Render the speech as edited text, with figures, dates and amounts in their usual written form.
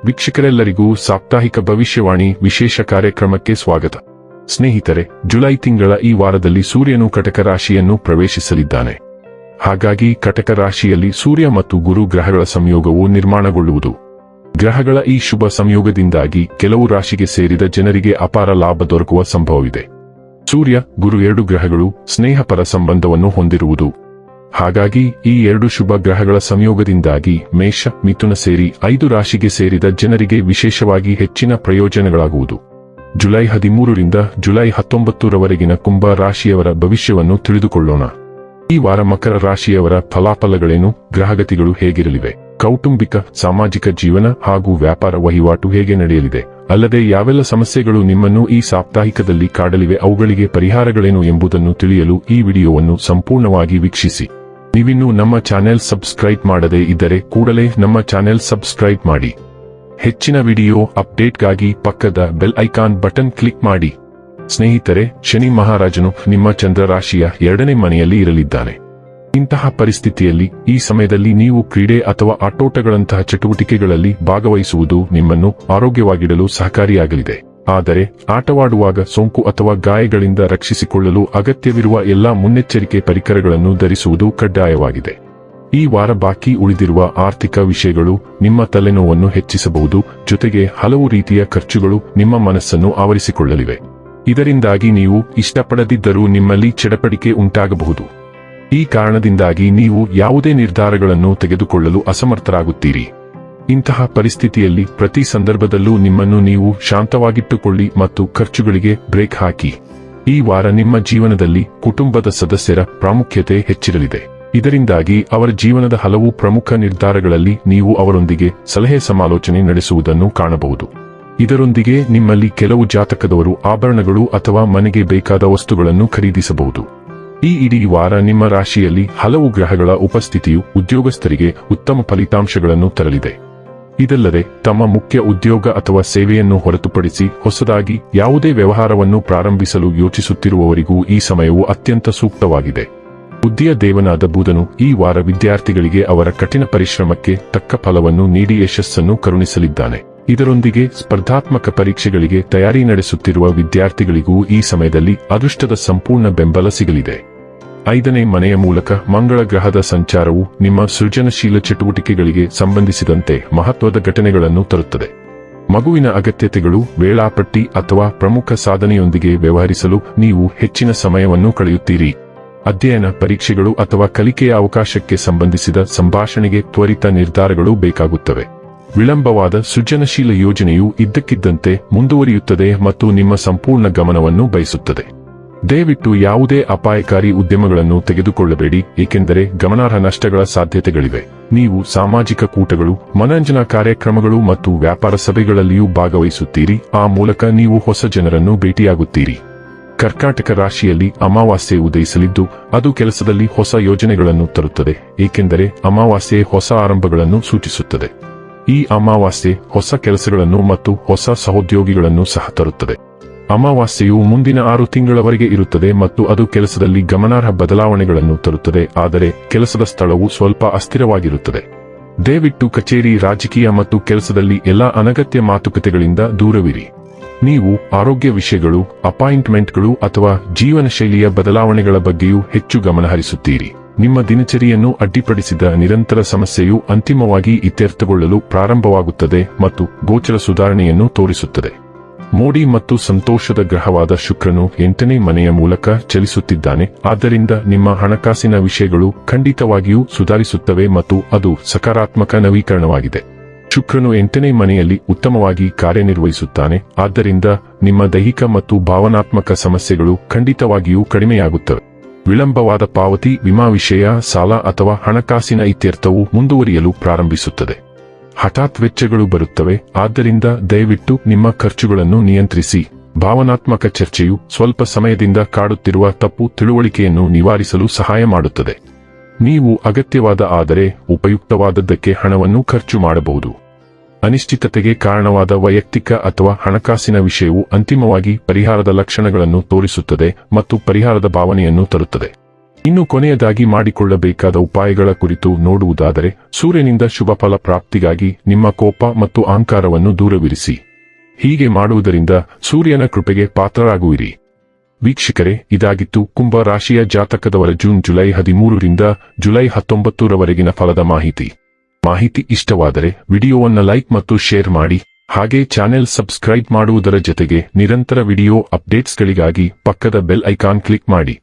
ವೀಕ್ಷಕರೆಲ್ಲರಿಗೂ ಸಾಪ್ತಾಹಿಕ ಭವಿಷ್ಯವಾಣಿ ವಿಶೇಷ ಕಾರ್ಯಕ್ರಮಕ್ಕೆ ಸ್ವಾಗತ. ಸ್ನೇಹಿತರೆ, ಜುಲೈ ತಿಂಗಳ ಈ ವಾರದಲ್ಲಿ ಸೂರ್ಯನು ಕಟಕ ರಾಶಿಯನ್ನು ಪ್ರವೇಶಿಸಲಿದ್ದಾನೆ. ಹಾಗಾಗಿ ಕಟಕ ರಾಶಿಯಲ್ಲಿ ಸೂರ್ಯ ಮತ್ತು ಗುರು ಗ್ರಹಗಳ ಸಂಯೋಗವು ನಿರ್ಮಾಣಗೊಳ್ಳುವುದು. ಗ್ರಹಗಳ ಈ ಶುಭ ಸಂಯೋಗದಿಂದಾಗಿ ಕೆಲವು ರಾಶಿಗೆ ಸೇರಿದ ಜನರಿಗೆ ಅಪಾರ ಲಾಭ ದೊರಕುವ ಸಂಭವವಿದೆ. ಸೂರ್ಯ, ಗುರು ಎರಡು ಗ್ರಹಗಳು ಸ್ನೇಹಪರ ಸಂಬಂಧವನ್ನು ಹೊಂದಿರುವುದು. ಹಾಗಾಗಿ ಈ ಎರಡು ಶುಭ ಗ್ರಹಗಳ ಸಂಯೋಗದಿಂದಾಗಿ ಮೇಷ, ಮಿಥುನ ಸೇರಿ 5 ರಾಶಿಗೆ ಸೇರಿದ ಜನರಿಗೆ ವಿಶೇಷವಾಗಿ ಹೆಚ್ಚಿನ ಪ್ರಯೋಜನಗಳಾಗುವುದು. ಜುಲೈ 13ರಿಂದ ಜುಲೈ 19ರವರೆಗಿನ ಕುಂಭ ರಾಶಿಯವರ ಭವಿಷ್ಯವನ್ನು ತಿಳಿದುಕೊಳ್ಳೋಣ. ಈ ವಾರ ಮಕರ ರಾಶಿಯವರ ಫಲಾಫಲಗಳೇನು, ಗ್ರಹಗತಿಗಳು ಹೇಗಿರಲಿವೆ, ಕೌಟುಂಬಿಕ, ಸಾಮಾಜಿಕ ಜೀವನ ಹಾಗೂ ವ್ಯಾಪಾರ ವಹಿವಾಟು ಹೇಗೆ ನಡೆಯಲಿದೆ, ಅಲ್ಲದೆ ಯಾವೆಲ್ಲ ಸಮಸ್ಯೆಗಳು ನಿಮ್ಮನ್ನು ಈ ಸಾಪ್ತಾಹಿಕದಲ್ಲಿ ಕಾಡಲಿವೆ, ಅವುಗಳಿಗೆ ಪರಿಹಾರಗಳೇನು ಎಂಬುದನ್ನು ತಿಳಿಯಲು ಈ ವಿಡಿಯೋವನ್ನು ಸಂಪೂರ್ಣವಾಗಿ ವೀಕ್ಷಿಸಿ. ನೀವಿನ್ನೂ ನಮ್ಮ ಚಾನೆಲ್ ಸಬ್ಸ್ಕ್ರೈಬ್ ಮಾಡದೇ ಇದ್ದರೆ ಕೂಡಲೇ ನಮ್ಮ ಚಾನೆಲ್ ಸಬ್ಸ್ಕ್ರೈಬ್ ಮಾಡಿ. ಹೆಚ್ಚಿನ ವಿಡಿಯೋ ಅಪ್ಡೇಟ್ಗಾಗಿ ಪಕ್ಕದ ಬೆಲ್ ಐಕಾನ್ ಬಟನ್ ಕ್ಲಿಕ್ ಮಾಡಿ. ಸ್ನೇಹಿತರೆ, ಶನಿ ಮಹಾರಾಜನು ನಿಮ್ಮ ಚಂದ್ರ ರಾಶಿಯ 2ನೇ ಮನೆಯಲ್ಲಿ ಇರಲಿದ್ದಾನೆ. ಇಂತಹ ಪರಿಸ್ಥಿತಿಯಲ್ಲಿ ಈ ಸಮಯದಲ್ಲಿ ನೀವು ಕ್ರೀಡೆ ಅಥವಾ ಆಟೋಟಗಳಂತಹ ಚಟುವಟಿಕೆಗಳಲ್ಲಿ ಭಾಗವಹಿಸುವುದು ನಿಮ್ಮನ್ನು ಆರೋಗ್ಯವಾಗಿಡಲು ಸಹಕಾರಿಯಾಗಲಿದೆ. ಆದರೆ ಆಟವಾಡುವಾಗ ಸೋಂಕು ಅಥವಾ ಗಾಯಗಳಿಂದ ರಕ್ಷಿಸಿಕೊಳ್ಳಲು ಅಗತ್ಯವಿರುವ ಎಲ್ಲಾ ಮುನ್ನೆಚ್ಚರಿಕೆ ಪರಿಕರಗಳನ್ನು ಧರಿಸುವುದು ಕಡ್ಡಾಯವಾಗಿದೆ. ಈ ವಾರ ಬಾಕಿ ಉಳಿದಿರುವ ಆರ್ಥಿಕ ವಿಷಯಗಳು ನಿಮ್ಮ ತಲೆನೋವನ್ನು ಹೆಚ್ಚಿಸಬಹುದು. ಜೊತೆಗೆ ಹಲವು ರೀತಿಯ ಖರ್ಚುಗಳು ನಿಮ್ಮ ಮನಸ್ಸನ್ನು ಆವರಿಸಿಕೊಳ್ಳಲಿವೆ. ಇದರಿಂದಾಗಿ ನೀವು ಇಷ್ಟಪಡದಿದ್ದರೂ ನಿಮ್ಮಲ್ಲಿ ಚಡಪಡಿಕೆ ಉಂಟಾಗಬಹುದು. ಈ ಕಾರಣದಿಂದಾಗಿ ನೀವು ಯಾವುದೇ ನಿರ್ಧಾರಗಳನ್ನು ತೆಗೆದುಕೊಳ್ಳಲು ಅಸಮರ್ಥರಾಗುತ್ತೀರಿ. ಇಂತಹ ಪರಿಸ್ಥಿತಿಯಲ್ಲಿ ಪ್ರತಿ ಸಂದರ್ಭದಲ್ಲೂ ನಿಮ್ಮನ್ನು ನೀವು ಶಾಂತವಾಗಿಟ್ಟುಕೊಳ್ಳಿ ಮತ್ತು ಖರ್ಚುಗಳಿಗೆ ಬ್ರೇಕ್ ಹಾಕಿ. ಈ ವಾರ ನಿಮ್ಮ ಜೀವನದಲ್ಲಿ ಕುಟುಂಬದ ಸದಸ್ಯರ ಪ್ರಾಮುಖ್ಯತೆ ಹೆಚ್ಚಿರಲಿದೆ. ಇದರಿಂದಾಗಿ ಅವರ ಜೀವನದ ಹಲವು ಪ್ರಮುಖ ನಿರ್ಧಾರಗಳಲ್ಲಿ ನೀವು ಅವರೊಂದಿಗೆ ಸಲಹೆ ಸಮಾಲೋಚನೆ ನಡೆಸುವುದನ್ನು ಕಾಣಬಹುದು. ಇದರೊಂದಿಗೆ ನಿಮ್ಮಲ್ಲಿ ಕೆಲವು ಜಾತಕದವರು ಆಭರಣಗಳು ಅಥವಾ ಮನೆಗೆ ಬೇಕಾದ ವಸ್ತುಗಳನ್ನು ಖರೀದಿಸಬಹುದು. ಈ ಇಡೀ ವಾರ ನಿಮ್ಮ ರಾಶಿಯಲ್ಲಿ ಹಲವು ಗ್ರಹಗಳ ಉಪಸ್ಥಿತಿಯು ಉದ್ಯೋಗಸ್ಥರಿಗೆ ಉತ್ತಮ ಫಲಿತಾಂಶಗಳನ್ನು ತರಲಿದೆ. ಇದಲ್ಲದೆ ತಮ್ಮ ಮುಖ್ಯ ಉದ್ಯೋಗ ಅಥವಾ ಸೇವೆಯನ್ನು ಹೊರತುಪಡಿಸಿ ಹೊಸದಾಗಿ ಯಾವುದೇ ವ್ಯವಹಾರವನ್ನು ಪ್ರಾರಂಭಿಸಲು ಯೋಚಿಸುತ್ತಿರುವವರಿಗೂ ಈ ಸಮಯವು ಅತ್ಯಂತ ಸೂಕ್ತವಾಗಿದೆ. ಬುದ್ಧಿಯ ದೇವನಾದ ಬುಧನು ಈ ವಾರ ವಿದ್ಯಾರ್ಥಿಗಳಿಗೆ ಅವರ ಕಠಿಣ ಪರಿಶ್ರಮಕ್ಕೆ ತಕ್ಕ ಫಲವನ್ನು ನೀಡಿ ಯಶಸ್ಸನ್ನು ಕರುಣಿಸಲಿದ್ದಾನೆ. ಇದರೊಂದಿಗೆ ಸ್ಪರ್ಧಾತ್ಮಕ ಪರೀಕ್ಷೆಗಳಿಗೆ ತಯಾರಿ ನಡೆಸುತ್ತಿರುವ ವಿದ್ಯಾರ್ಥಿಗಳಿಗೂ ಈ ಸಮಯದಲ್ಲಿ ಅದೃಷ್ಟದ ಸಂಪೂರ್ಣ ಬೆಂಬಲ ಸಿಗಲಿದೆ. 5ನೇ ಮನೆಯ ಮೂಲಕ ಮಂಗಳ ಗ್ರಹದ ಸಂಚಾರವು ನಿಮ್ಮ ಸೃಜನಶೀಲ ಚಟುವಟಿಕೆಗಳಿಗೆ ಸಂಬಂಧಿಸಿದಂತೆ ಮಹತ್ವದ ಘಟನೆಗಳನ್ನು ತರುತ್ತದೆ. ಮಗುವಿನ ಅಗತ್ಯತೆಗಳು, ವೇಳಾಪಟ್ಟಿ ಅಥವಾ ಪ್ರಮುಖ ಸಾಧನೆಯೊಂದಿಗೆ ವ್ಯವಹರಿಸಲು ನೀವು ಹೆಚ್ಚಿನ ಸಮಯವನ್ನು ಕಳೆಯುತ್ತೀರಿ. ಅಧ್ಯಯನ, ಪರೀಕ್ಷೆಗಳು ಅಥವಾ ಕಲಿಕೆಯ ಅವಕಾಶಕ್ಕೆ ಸಂಬಂಧಿಸಿದ ಸಂಭಾಷಣೆಗೆ ತ್ವರಿತ ನಿರ್ಧಾರಗಳು ಬೇಕಾಗುತ್ತವೆ. ವಿಳಂಬವಾದ ಸೃಜನಶೀಲ ಯೋಜನೆಯು ಇದ್ದಕ್ಕಿದ್ದಂತೆ ಮುಂದುವರಿಯುತ್ತದೆ ಮತ್ತು ನಿಮ್ಮ ಸಂಪೂರ್ಣ ಗಮನವನ್ನು ಬಯಸುತ್ತದೆ. ದಯವಿಟ್ಟು ಯಾವುದೇ ಅಪಾಯಕಾರಿ ಉದ್ಯಮಗಳನ್ನು ತೆಗೆದುಕೊಳ್ಳಬೇಡಿ, ಏಕೆಂದರೆ ಗಮನಾರ್ಹ ನಷ್ಟಗಳ ಸಾಧ್ಯತೆಗಳಿವೆ. ನೀವು ಸಾಮಾಜಿಕ ಕೂಟಗಳು, ಮನರಂಜನಾ ಕಾರ್ಯಕ್ರಮಗಳು ಮತ್ತು ವ್ಯಾಪಾರ ಸಭೆಗಳಲ್ಲಿಯೂ ಭಾಗವಹಿಸುತ್ತೀರಿ. ಆ ಮೂಲಕ ನೀವು ಹೊಸ ಜನರನ್ನು ಭೇಟಿಯಾಗುತ್ತೀರಿ. ಕರ್ಕಾಟಕ ರಾಶಿಯಲ್ಲಿ ಅಮಾವಾಸ್ಯೆ ಉದಯಿಸಲಿದ್ದು ಅದು ಕೆಲಸದಲ್ಲಿ ಹೊಸ ಯೋಜನೆಗಳನ್ನು ತರುತ್ತದೆ, ಏಕೆಂದರೆ ಅಮಾವಾಸ್ಯೆ ಹೊಸ ಆರಂಭಗಳನ್ನು ಸೂಚಿಸುತ್ತದೆ. ಈ ಅಮಾವಾಸ್ಯೆ ಹೊಸ ಕೆಲಸಗಳನ್ನು ಮತ್ತು ಹೊಸ ಸಹೋದ್ಯೋಗಿಗಳನ್ನು ಸಹ ತರುತ್ತದೆ. ಅಮಾವಾಸ್ಯೆಯು ಮುಂದಿನ 6 ತಿಂಗಳವರೆಗೆ ಇರುತ್ತದೆ ಮತ್ತು ಅದು ಕೆಲಸದಲ್ಲಿ ಗಮನಾರ್ಹ ಬದಲಾವಣೆಗಳನ್ನು ತರುತ್ತದೆ, ಆದರೆ ಕೆಲಸದ ಸ್ಥಳವು ಸ್ವಲ್ಪ ಅಸ್ಥಿರವಾಗಿರುತ್ತದೆ. ದಯವಿಟ್ಟು ಕಚೇರಿ, ರಾಜಕೀಯ ಮತ್ತು ಕೆಲಸದಲ್ಲಿ ಎಲ್ಲಾ ಅನಗತ್ಯ ಮಾತುಕತೆಗಳಿಂದ ದೂರವಿರಿ. ನೀವು ಆರೋಗ್ಯ ವಿಷಯಗಳು, ಅಪಾಯಿಂಟ್ಮೆಂಟ್ಗಳು ಅಥವಾ ಜೀವನ ಶೈಲಿಯ ಬದಲಾವಣೆಗಳ ಬಗ್ಗೆಯೂ ಹೆಚ್ಚು ಗಮನಹರಿಸುತ್ತೀರಿ. ನಿಮ್ಮ ದಿನಚರಿಯನ್ನು ಅಡ್ಡಿಪಡಿಸಿದ ನಿರಂತರ ಸಮಸ್ಯೆಯು ಅಂತಿಮವಾಗಿ ಇತ್ಯರ್ಥಗೊಳ್ಳಲು ಪ್ರಾರಂಭವಾಗುತ್ತದೆ ಮತ್ತು ಗೋಚರ ಸುಧಾರಣೆಯನ್ನು ತೋರಿಸುತ್ತದೆ. ಮೋಡಿ ಮತ್ತು ಸಂತೋಷದ ಗ್ರಹವಾದ ಶುಕ್ರನು 8ನೇ ಮನೆಯ ಮೂಲಕ ಚಲಿಸುತ್ತಿದ್ದಾನೆ. ಆದ್ದರಿಂದ ನಿಮ್ಮ ಹಣಕಾಸಿನ ವಿಷಯಗಳು ಖಂಡಿತವಾಗಿಯೂ ಸುಧಾರಿಸುತ್ತವೆ ಮತ್ತು ಅದು ಸಕಾರಾತ್ಮಕ ನವೀಕರಣವಾಗಿದೆ. ಶುಕ್ರನು 8ನೇ ಮನೆಯಲ್ಲಿ ಉತ್ತಮವಾಗಿ ಕಾರ್ಯನಿರ್ವಹಿಸುತ್ತಾನೆ. ಆದ್ದರಿಂದ ನಿಮ್ಮ ದೈಹಿಕ ಮತ್ತು ಭಾವನಾತ್ಮಕ ಸಮಸ್ಯೆಗಳು ಖಂಡಿತವಾಗಿಯೂ ಕಡಿಮೆಯಾಗುತ್ತವೆ. ವಿಳಂಬವಾದ ಪಾವತಿ, ವಿಮಾ ವಿಷಯ, ಸಾಲ ಅಥವಾ ಹಣಕಾಸಿನ ಇತ್ಯರ್ಥವು ಮುಂದುವರಿಯಲು ಪ್ರಾರಂಭಿಸುತ್ತದೆ. ಹಠಾತ್ ವೆಚ್ಚಗಳು ಬರುತ್ತವೆ, ಆದ್ದರಿಂದ ದಯವಿಟ್ಟು ನಿಮ್ಮ ಖರ್ಚುಗಳನ್ನು ನಿಯಂತ್ರಿಸಿ. ಭಾವನಾತ್ಮಕ ಚರ್ಚೆಯು ಸ್ವಲ್ಪ ಸಮಯದಿಂದ ಕಾಡುತ್ತಿರುವ ತಪ್ಪು ತಿಳುವಳಿಕೆಯನ್ನು ನಿವಾರಿಸಲು ಸಹಾಯ ಮಾಡುತ್ತದೆ. ನೀವು ಅಗತ್ಯವಾದ ಆದರೆ ಉಪಯುಕ್ತವಾದದ್ದಕ್ಕೆ ಹಣವನ್ನು ಖರ್ಚು ಮಾಡಬಹುದು. ಅನಿಶ್ಚಿತತೆಗೆ ಕಾರಣವಾದ ವೈಯಕ್ತಿಕ ಅಥವಾ ಹಣಕಾಸಿನ ವಿಷಯವು ಅಂತಿಮವಾಗಿ ಪರಿಹಾರದ ಲಕ್ಷಣಗಳನ್ನು ತೋರಿಸುತ್ತದೆ ಮತ್ತು ಪರಿಹಾರದ ಭಾವನೆಯನ್ನು ತರುತ್ತದೆ. ಇನ್ನು ಕೊನೆಯದಾಗಿ ಮಾಡಿಕೊಳ್ಳಬೇಕಾದ ಉಪಾಯಗಳ ಕುರಿತು ನೋಡುವುದಾದರೆ, ಸೂರ್ಯನಿಂದ ಶುಭ ಫಲ ಪ್ರಾಪ್ತಿಗಾಗಿ ನಿಮ್ಮ ಕೋಪ ಮತ್ತು ಅಹಂಕಾರವನ್ನು ದೂರವಿರಿಸಿ. ಹೀಗೆ ಮಾಡುವುದರಿಂದ ಸೂರ್ಯನ ಕೃಪೆಗೆ ಪಾತ್ರರಾಗುವಿರಿ. ವೀಕ್ಷಕರೇ, ಇದಾಗಿತ್ತು ಕುಂಭ ರಾಶಿಯ ಜಾತಕದವರ ಜುಲೈ 13ರಿಂದ ಜುಲೈ 19ರವರೆಗಿನ ಫಲದ ಮಾಹಿತಿ. ಮಾಹಿತಿ ಇಷ್ಟವಾದರೆ ವಿಡಿಯೋವನ್ನು ಲೈಕ್ ಮತ್ತು ಶೇರ್ ಮಾಡಿ. ಹಾಗೆ ಚಾನೆಲ್ ಸಬ್ಸ್ಕ್ರೈಬ್ ಮಾಡುವುದರ ಜೊತೆಗೆ ನಿರಂತರ ವಿಡಿಯೋ ಅಪ್ಡೇಟ್ಸ್ಗಳಿಗಾಗಿ ಪಕ್ಕದ ಬೆಲ್ ಐಕಾನ್ ಕ್ಲಿಕ್ ಮಾಡಿ.